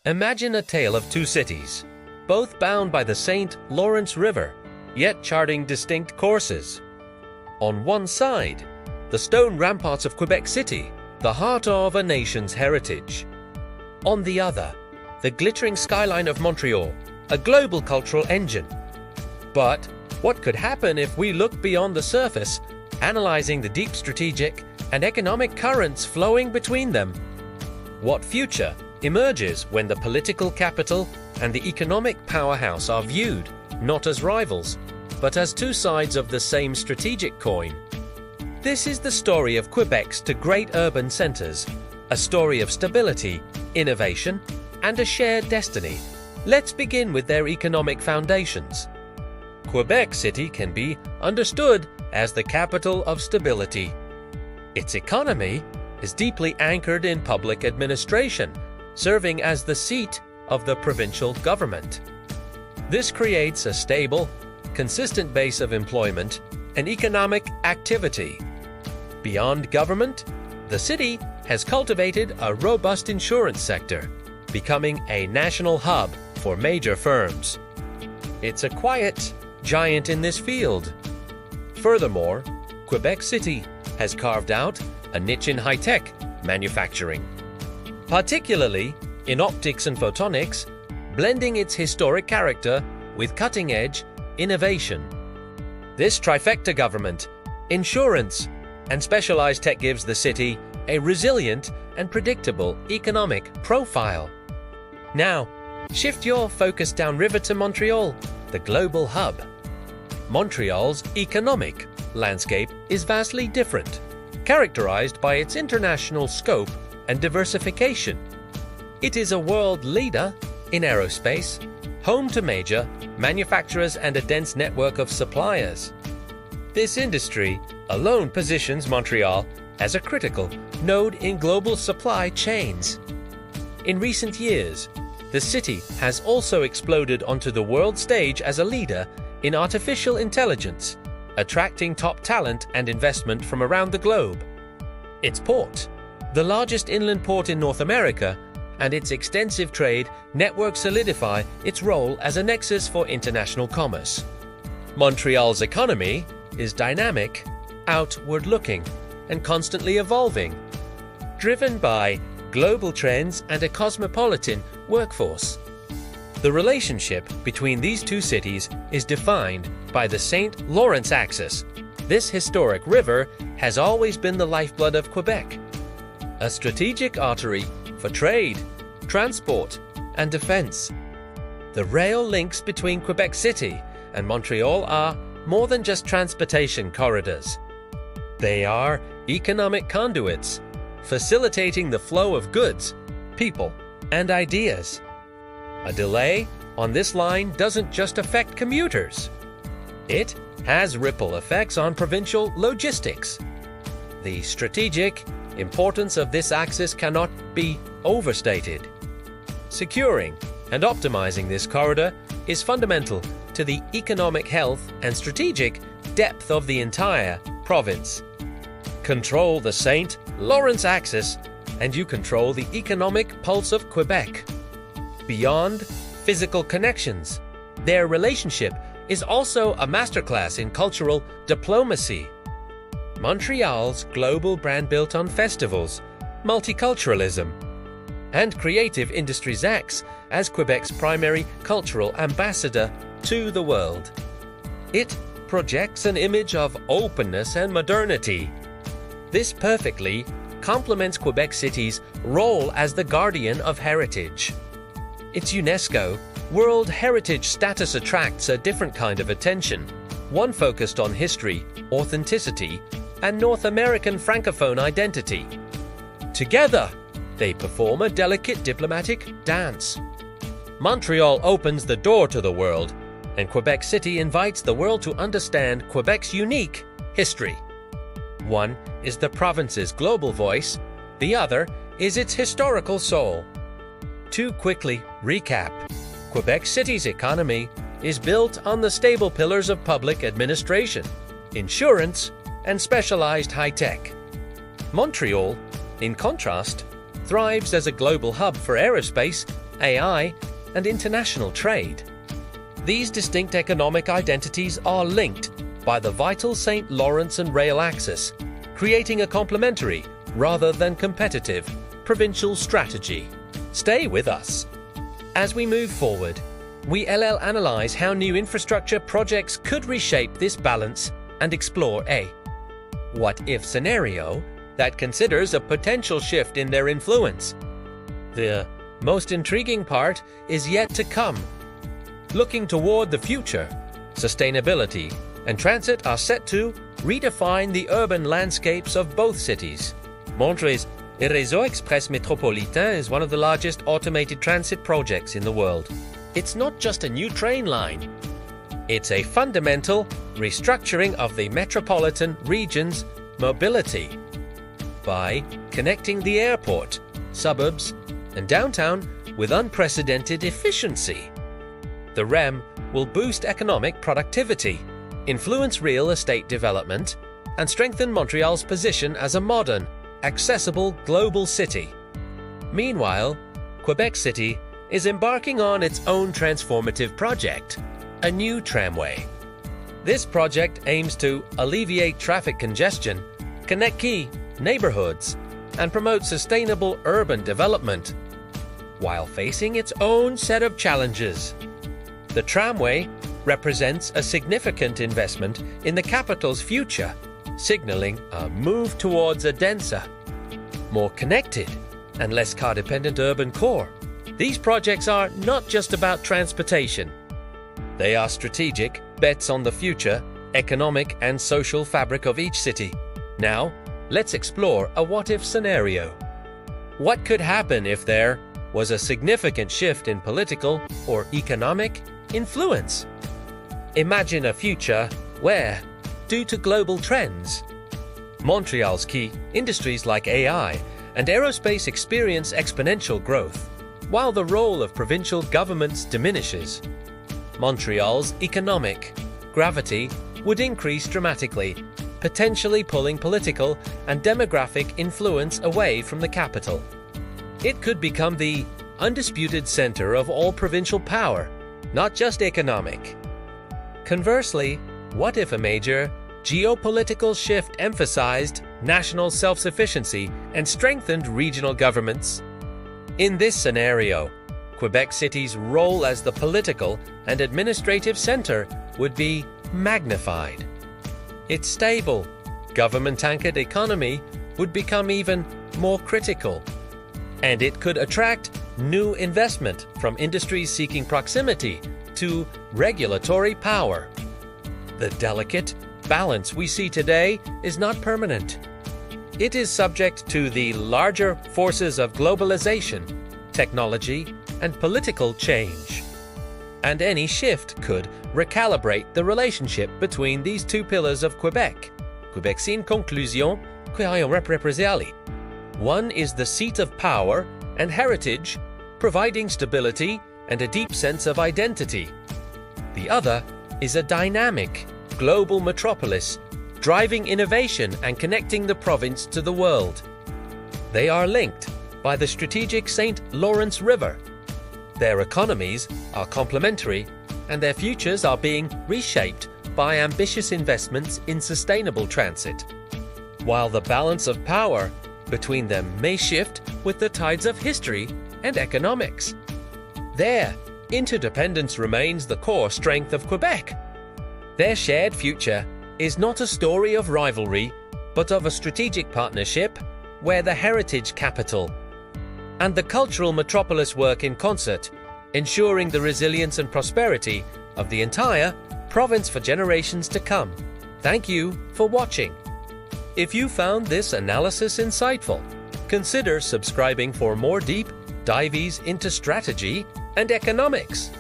Imagine a tale of two cities, both bound by the St. Lawrence River, yet charting distinct courses. On one side, the stone ramparts of Quebec City, the heart of a nation's heritage. On the other, the glittering skyline of Montreal, a global cultural engine. But what could happen if we look beyond the surface, analyzing the deep strategic and economic currents flowing between them? What future emerges when the political capital and the economic powerhouse are viewed not as rivals, but as two sides of the same strategic coin? This is the story of Quebec's two great urban centers, a story of stability, innovation, and a shared destiny. Let's begin with their economic foundations. Quebec City can be understood as the capital of stability. Its economy is deeply anchored in public administration, serving as the seat of the provincial government. This creates a stable, consistent base of employment and economic activity. Beyond government, the city has cultivated a robust insurance sector, becoming a national hub for major firms. It's a quiet giant in this field. Furthermore, Quebec City has carved out a niche in high-tech manufacturing, particularly in optics and photonics, blending its historic character with cutting-edge innovation. This trifecta government, insurance, and specialized tech gives the city a resilient and predictable economic profile. Now, shift your focus downriver to Montreal, the global hub. Montreal's economic landscape is vastly different, characterized by its international scope and diversification. It is a world leader in aerospace, home to major manufacturers and a dense network of suppliers. This industry alone positions Montreal as a critical node in global supply chains. In recent years, the city has also exploded onto the world stage as a leader in artificial intelligence, attracting top talent and investment from around the globe. Its port, the largest inland port in North America, and its extensive trade network solidify its role as a nexus for international commerce. Montreal's economy is dynamic, outward-looking, and constantly evolving, driven by global trends and a cosmopolitan workforce. The relationship between these two cities is defined by the St. Lawrence axis. This historic river has always been the lifeblood of Quebec, a strategic artery for trade, transport, and defense. The rail links between Quebec City and Montreal are more than just transportation corridors. They are economic conduits, facilitating the flow of goods, people, and ideas. A delay on this line doesn't just affect commuters. It has ripple effects on provincial logistics. The strategic importance of this axis cannot be overstated. Securing and optimizing this corridor is fundamental to the economic health and strategic depth of the entire province. Control the St. Lawrence axis, and you control the economic pulse of Quebec. Beyond physical connections, their relationship is also a masterclass in cultural diplomacy. Montreal's global brand built on festivals, multiculturalism, and creative industries acts as Quebec's primary cultural ambassador to the world. It projects an image of openness and modernity. This perfectly complements Quebec City's role as the guardian of heritage. Its UNESCO World Heritage status attracts a different kind of attention, one focused on history, authenticity, and North American Francophone identity. Together, they perform a delicate diplomatic dance. Montreal opens the door to the world, and Quebec City invites the world to understand Quebec's unique history. One is the province's global voice, the other is its historical soul. To quickly recap, Quebec City's economy is built on the stable pillars of public administration, insurance, and specialized high-tech. Montreal, in contrast, thrives as a global hub for aerospace AI, and international trade. These distinct economic identities are linked by the vital St. Lawrence and rail axis, creating a complementary, rather than competitive, provincial strategy. Stay with us. As we move forward, we'll analyze how new infrastructure projects could reshape this balance and explore a what-if scenario that considers a potential shift in their influence. The most intriguing part is yet to come. Looking toward the future, sustainability and transit are set to redefine the urban landscapes of both cities. Montreal's Réseau Express Metropolitain is one of the largest automated transit projects in the world. It's not just a new train line. It's a fundamental restructuring of the metropolitan region's mobility by connecting the airport, suburbs, and downtown with unprecedented efficiency. The REM will boost economic productivity, influence real estate development, and strengthen Montreal's position as a modern, accessible global city. Meanwhile, Quebec City is embarking on its own transformative project, a new tramway. This project aims to alleviate traffic congestion, connect key neighborhoods, and promote sustainable urban development, while facing its own set of challenges. The tramway represents a significant investment in the capital's future, signaling a move towards a denser, more connected, and less car-dependent urban core. These projects are not just about transportation. They are strategic bets on the future, economic and social fabric of each city. Now, let's explore a what-if scenario. What could happen if there was a significant shift in political or economic influence? Imagine a future where, due to global trends, Montreal's key industries like AI and aerospace experience exponential growth, while the role of provincial governments diminishes. Montreal's economic gravity would increase dramatically, potentially pulling political and demographic influence away from the capital. It could become the undisputed center of all provincial power, not just economic. Conversely, what if a major geopolitical shift emphasized national self-sufficiency and strengthened regional governments? In this scenario, Quebec City's role as the political and administrative center would be magnified. Its stable, government-anchored economy would become even more critical, and it could attract new investment from industries seeking proximity to regulatory power. The delicate balance we see today is not permanent. It is subject to the larger forces of globalization, technology, and political change. And any shift could recalibrate the relationship between these two pillars of Quebec. Quebec City conclusion, represali. One is the seat of power and heritage, providing stability and a deep sense of identity. The other is a dynamic, global metropolis, driving innovation and connecting the province to the world. They are linked by the strategic St. Lawrence River. Their economies are complementary, and their futures are being reshaped by ambitious investments in sustainable transit, while the balance of power between them may shift with the tides of history and economics. Their interdependence remains the core strength of Quebec. Their shared future is not a story of rivalry, but of a strategic partnership where the heritage capital and the cultural metropolis work in concert, ensuring the resilience and prosperity of the entire province for generations to come. Thank you for watching. If you found this analysis insightful, consider subscribing for more deep dives into strategy and economics.